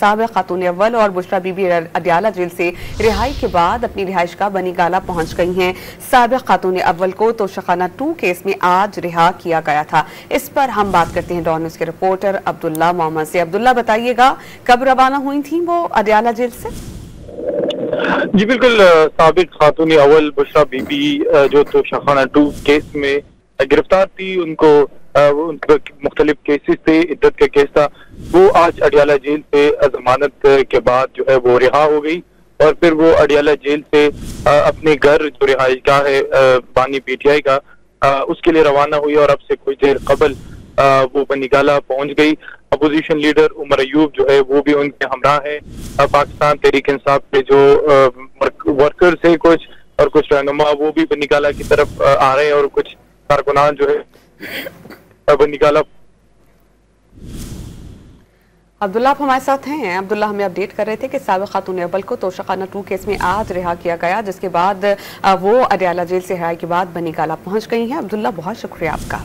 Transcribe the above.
साबिक़ खातून अव्वल और बुशरा बीबी अडियाला जेल से रिहाई के बाद अपनी रिहाइशगाह बनीगाला पहुंच गई हैं। साबिक़ खातून अव्वल को तोशाखाना 2 केस में आज रिहा किया गया था। इस पर हम बात करते हैं डॉन न्यूज़ के रिपोर्टर अब्दुल्ला मोहम्मद से। अब्दुल्ला, बताइएगा कब रवाना हुई थी वो अडियाला जेल से? जी बिल्कुल, साबिक़ खातून अव्वल बुशरा बीबी जो तोशाखाना 2 केस में गिरफ्तार थी, उनको मुख्तलिफ केसेस थे, इद्दत का केस था, वो आज अडियाला जेल से जमानत के बाद जो है वो रिहा हो गई और फिर वो अडियाला जेल से अपने घर जो रिहाइशगाह है बानी पीटीआई का उसके लिए रवाना हुई और अब से कुछ देर कबल वो बनीगाला पहुंच गई। अपोजिशन लीडर उमर अयूब जो है वो भी उनके हमरा है। पाकिस्तान तहरीक इंसाफ के जो वर्कर्स है कुछ और कुछ रहनुमा वो भी बनीगाला की तरफ आ रहे हैं और कुछ कारकुनान जो है बनीगाला। अब्दुल्ला, आप हमारे साथ हैं। अब्दुल्ला, हमें अपडेट कर रहे थे कि साबिक़ खातून अव्वल को तोशाखाना 2 केस में आज रिहा किया गया, जिसके बाद वो अडियाला जेल से रिहाई के बाद बनीगाला पहुंच गई हैं। अब्दुल्ला, बहुत शुक्रिया आपका।